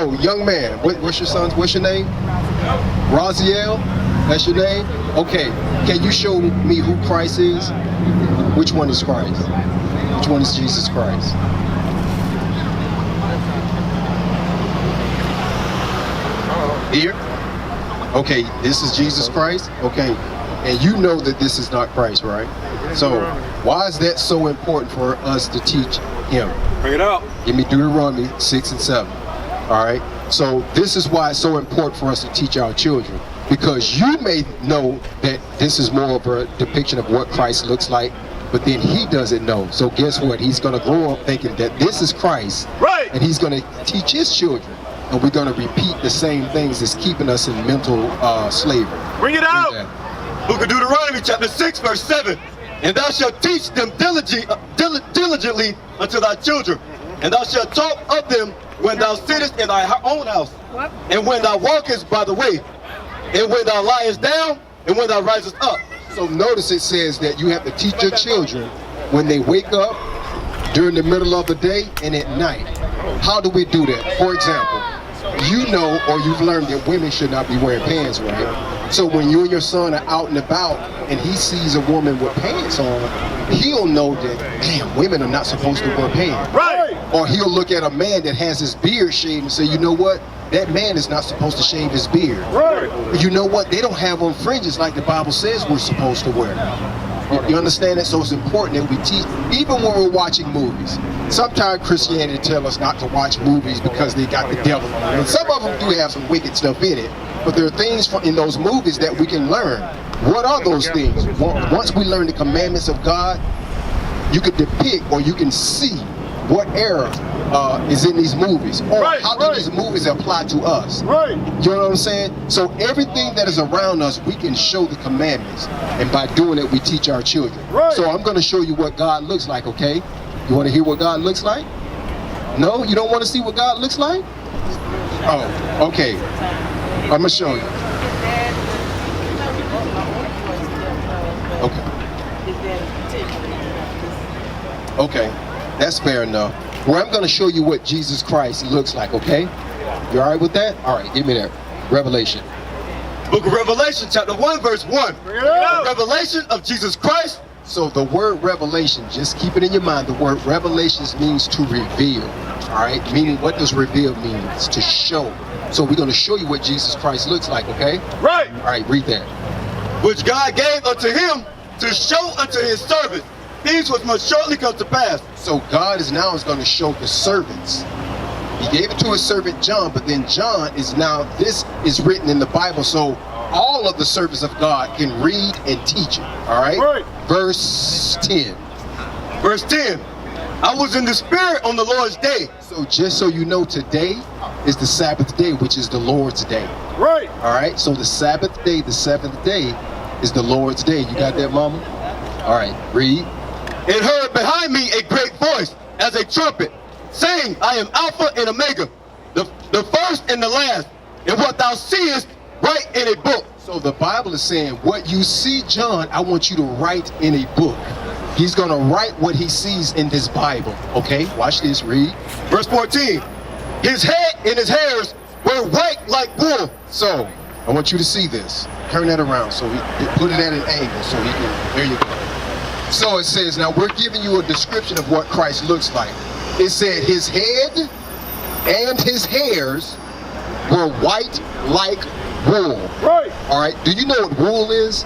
So, young man, what's your name? Raziel? That's your name? Okay. Can you show me who Christ is? Which one is Christ? Which one is Jesus Christ? Here? Okay, this is Jesus Christ? Okay. And you know that this is not Christ, right? So, why is that so important for us to teach him? Bring it out. Give me Deuteronomy 6 and 7. All right? So, this is why it's so important for us to teach our children. Because you may know that this is more of a depiction of what Christ looks like, but then he doesn't know. So guess what? He's going to grow up thinking that this is Christ. Right. And he's going to teach his children. And we're going to repeat the same things that's keeping us in mental slavery. Bring it out. Book of Deuteronomy chapter 6 verse 7. And thou shalt teach them diligently unto thy children. And thou shalt talk of them when thou sittest in thy own house. What? And when thou walkest by the way. And when thou liest down. And when thou risest up. So notice it says that you have to teach your children when they wake up, during the middle of the day, and at night. How do we do that? For example, you know or you've learned that women should not be wearing pants, right? So when you and your son are out and about and he sees a woman with pants on, he'll know that, damn, women are not supposed to wear pants. Right. Or he'll look at a man that has his beard shaved and say, you know what? That man is not supposed to shave his beard. Right. You know what? They don't have on fringes like the Bible says we're supposed to wear. You understand that? So it's important that we teach, even when we're watching movies. Sometimes Christianity tells us not to watch movies because they got the devil on them. And some of them do have some wicked stuff in it. But there are things in those movies that we can learn. What are those things? Once we learn the commandments of God, you can depict or you can see what error is in these movies, or how do these movies apply to us. Right. You know what I'm saying? So everything that is around us, we can show the commandments, and by doing it, we teach our children. Right. So I'm going to show you what God looks like. Okay? You want to hear what God looks like? No, you don't want to see what God looks like? Oh, okay. I'm going to show you. Okay. Okay. That's fair enough. Well, I'm going to show you what Jesus Christ looks like, okay? You all right with that? All right, give me that. Revelation. Book of Revelation, chapter 1, verse 1. Revelation of Jesus Christ. So the word revelation, just keep it in your mind, the word revelation means to reveal, all right? Meaning, what does reveal mean? It's to show. So we're going to show you what Jesus Christ looks like, okay? Right. All right, read that. Which God gave unto him to show unto his servants things which must shortly come to pass. So God is going to show the servants. He gave it to his servant John, but then John is now, this is written in the Bible, so all of the servants of God can read and teach it. All right? Right. Verse 10. Verse 10. I was in the spirit on the Lord's day. So just so you know, today is the Sabbath day, which is the Lord's day. Right. All right? So the Sabbath day, the seventh day, is the Lord's day. You got that, mama? All right, read. And heard behind me a great voice as a trumpet, saying, I am Alpha and Omega, the first and the last, and what thou seest, write in a book. So the Bible is saying, what you see, John, I want you to write in a book. He's going to write what he sees in this Bible. Okay, watch this, read. Verse 14, his head and his hairs were white like wool. So, I want you to see this. Turn that around, so he put it at an angle, so he can, there you go. So it says, now we're giving you a description of what Christ looks like. It said his head and his hairs were white like wool. Right. All right, do you know what wool is?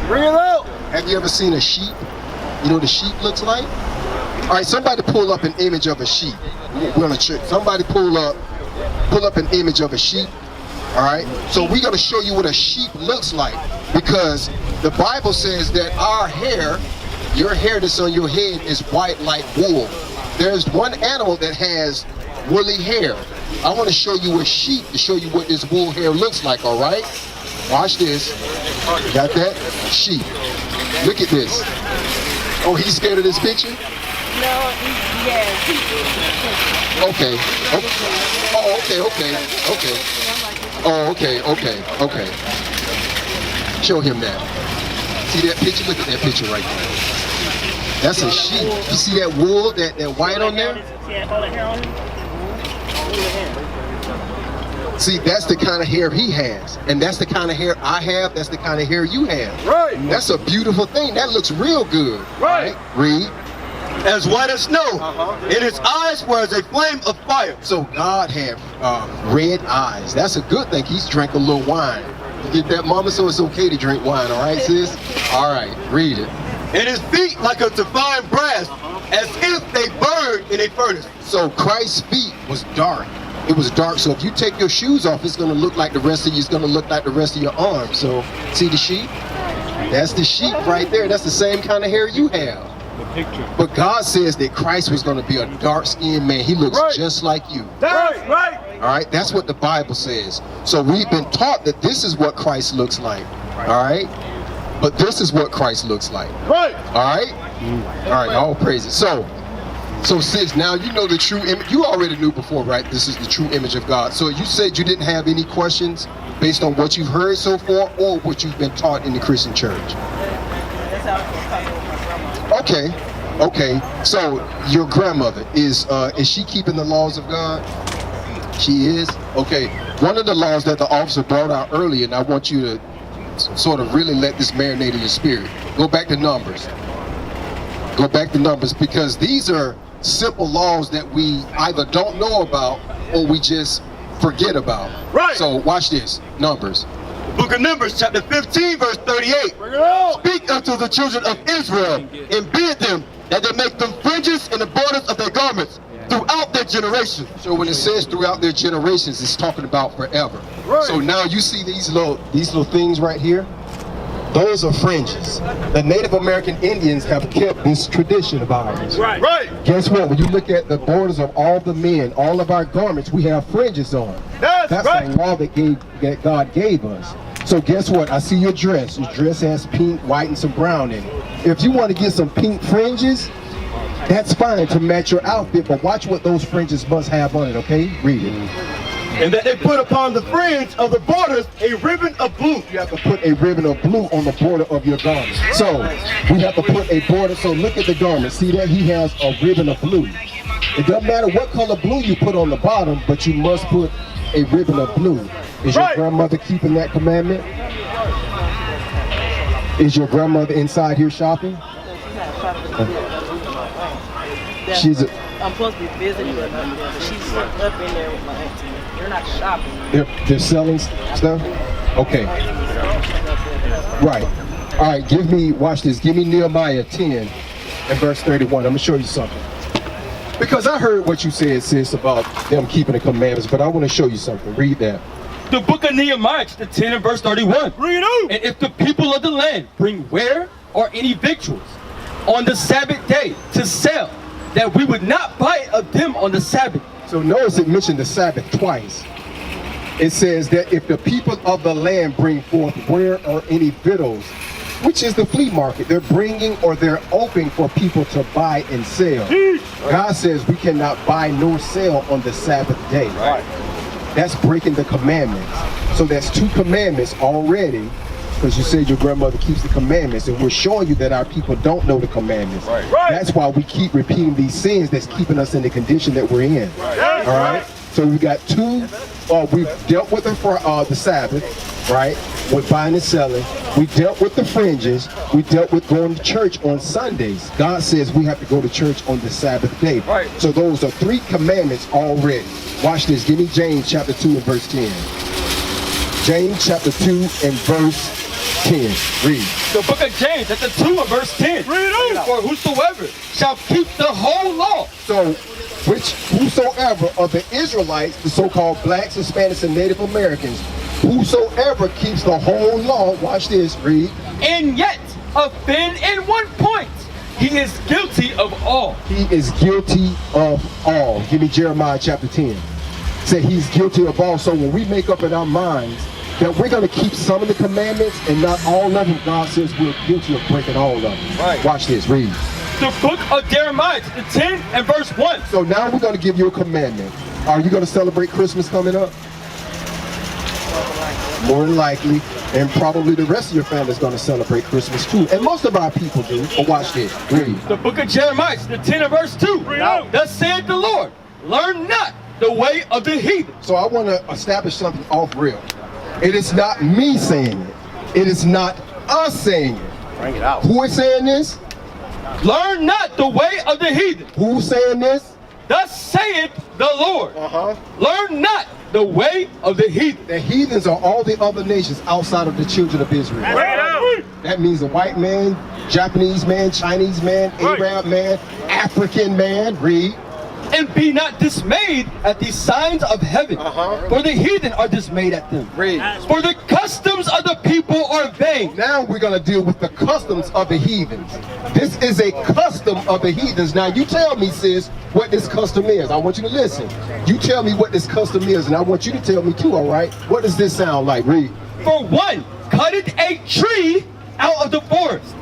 Bring it out. Have you ever seen a sheep? You know what a sheep looks like? All right, somebody pull up an image of a sheep. We're on a trip. Somebody pull up an image of a sheep. All right, so we're going to show you what a sheep looks like, because the Bible says that our hair, your hair that's on your head, is white like wool. There's one animal that has woolly hair. I want to show you a sheep to show you what this wool hair looks like, all right? Watch this. You got that? Sheep. Look at this. Oh, he's scared of this picture? No, yeah. Okay. Oh, okay. Oh, okay. Show him that. See that picture? Look at that picture right there. That's a sheep. You see that wool, that white on there? Yeah, all the hair on him. See, that's the kind of hair he has. And that's the kind of hair I have. That's the kind of hair you have. Right. That's a beautiful thing. That looks real good. Right. Read. As white as snow, and his eyes were as a flame of fire. So God had red eyes. That's a good thing. He's drank a little wine. You get that, mama? So it's okay to drink wine, all right, sis? All right, read it. And his feet like a divine brass, as if they burned in a furnace. So Christ's feet was dark. It was dark. So if you take your shoes off, it's going to look like the rest of you. It's going to look like the rest of your arms. So see the sheep? That's the sheep right there. That's the same kind of hair you have. But God says that Christ was going to be a dark-skinned man. He looks just like you. That's right. All right, that's what the Bible says. So we've been taught that this is what Christ looks like. All right, but this is what Christ looks like. Right. All right, all right. All praises. So sis, now you know the true image. You already knew before, right? This is the true image of God. So you said you didn't have any questions based on what you've heard so far or what you've been taught in the Christian church. Okay. So your grandmother is she keeping the laws of God? She is? Okay. One of the laws that the officer brought out earlier, and I want you to sort of really let this marinate in your spirit. Go back to Numbers. Go back to Numbers, because these are simple laws that we either don't know about or we just forget about. Right. So watch this. Numbers. Book of Numbers, chapter 15, verse 38. Bring it on. Speak unto the children of Israel, and bid them that they make them fringes in the borders of their garments throughout their generations. So when it says throughout their generations, it's talking about forever. Right. So now you see these little things right here. Those are fringes. The Native American Indians have kept this tradition of ours. Right. Right. Guess what? When you look at the borders of all the men, all of our garments, we have fringes on. That's right. the law that God gave us. So guess what? I see your dress. Your dress has pink, white, and some brown in it. If you want to get some pink fringes, that's fine to match your outfit, but watch what those fringes must have on it, okay? Read it. And that they put upon the fringe of the borders a ribbon of blue. You have to put a ribbon of blue on the border of your garment. So we have to put a border. So look at the garment. See that? He has a ribbon of blue. It doesn't matter what color blue you put on the bottom, but you must put a ribbon of blue. Is your grandmother keeping that commandment? Is your grandmother inside here shopping? She's I'm supposed to be visiting her, but she's up in there with my auntie. They're not shopping. they're selling stuff? Okay. Right. All right, watch this. Give me Nehemiah 10 and verse 31. I'm going to show you something. Because I heard what you said, sis, about them keeping the commandments, but I want to show you something. Read that. The book of Nehemiah, chapter 10 and verse 31. Bring it on. And if the people of the land bring ware or any victuals on the Sabbath day to sell, that we would not buy of them on the Sabbath. So notice it mentioned the Sabbath twice. It says that if the people of the land bring forth ware or any victuals, which is the flea market, they're bringing or they're open for people to buy and sell. God says we cannot buy nor sell on the Sabbath day. Right. That's breaking the commandments. So that's 2 commandments already, because you said your grandmother keeps the commandments, and we're showing you that our people don't know the commandments. Right. That's why we keep repeating these sins that's keeping us in the condition that we're in. Right. All right? So we got 2, we've dealt with the Sabbath, right? With buying and selling. We dealt with the fringes. We dealt with going to church on Sundays. God says we have to go to church on the Sabbath day. Right. So those are 3 commandments already. Watch this. Give me James chapter 2 and verse 10. James chapter 2 and verse 10. Read. The book of James, chapter 2 and verse 10. Read on. For whosoever shall keep the whole law. So, whosoever of the Israelites, the so-called blacks, Hispanics, and Native Americans, whosoever keeps the whole law, watch this, read. And yet offend in one point, he is guilty of all. He is guilty of all. Give me Jeremiah chapter 10. Say he's guilty of all. So when we make up in our minds that we're going to keep some of the commandments and not all of them, God says we're guilty of breaking all of them. Right. Watch this, read. The book of Jeremiah, the 10 and verse 1. So now we're going to give you a commandment. Are you going to celebrate Christmas coming up? More than likely. And probably the rest of your family is going to celebrate Christmas too. And most of our people do. But watch this. Read. The book of Jeremiah, the 10 and verse 2. Read on. Thus saith the Lord, learn not the way of the heathen. So I want to establish something off real. It is not me saying it. It is not us saying it. Bring it out. Who is saying this? Learn not the way of the heathen. Who's saying this? Thus saith the Lord. Learn not the way of the heathen. The heathens are all the other nations outside of the children of Israel. That means a white man, Japanese man, Chinese man, Arab man, African man. Read. And be not dismayed at the signs of heaven, for the heathen are dismayed at them. Read. For the customs of the people are vain. Now we're going to deal with the customs of the heathens. This is a custom of the heathens. Now you tell me, sis, what this custom is. I want you to listen. You tell me what this custom is, and I want you to tell me too, all right? What does this sound like? Read. For one cutteth a tree out of the forest.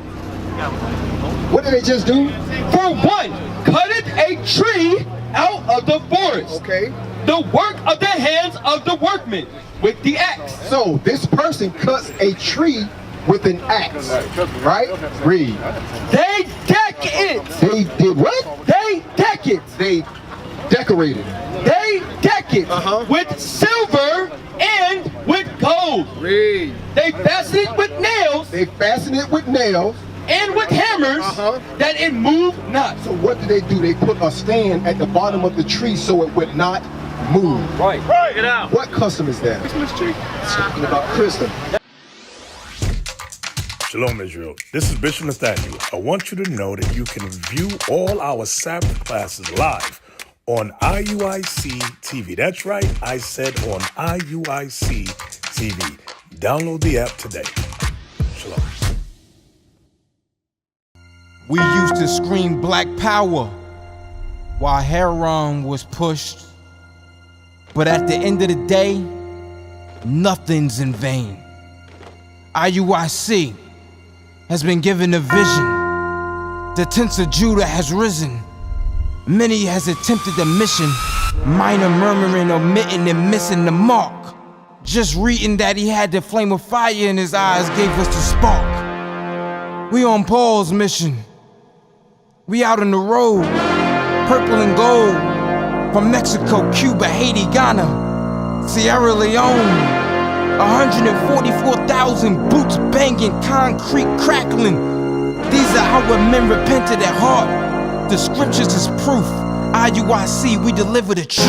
What did they just do? For one cutteth a tree out of the forest. Okay. The work of the hands of the workmen with the axe. So this person cuts a tree with an axe, right? Read. They deck it. They did what? They deck it. They decorated. They deck it with silver and with gold. Read. They fasten it with nails They fasten it with nails. and with hammers that it move not. So what did they do? They put a stand at the bottom of the tree so it would not move. Right. Get out. What custom is that? It's talking about Christmas. Shalom, Israel. This is Bishop Nathaniel. I want you to know that you can view all our Sabbath classes live on IUIC TV. That's right, I said on IUIC TV. Download the app today. Shalom. We used to scream black power while Oram was pushed. But at the end of the day, nothing's in vain. IUIC has been given a vision. The tents of Judah has risen. Many has attempted the mission, minor murmuring, omitting, and missing the mark. Just reading that he had the flame of fire in his eyes gave us the spark. We on Paul's mission. We out on the road, purple and gold, from Mexico, Cuba, Haiti, Ghana, Sierra Leone. 144,000 boots banging, concrete crackling. These are how men repented at heart. The scriptures is proof. IUIC, we deliver the truth.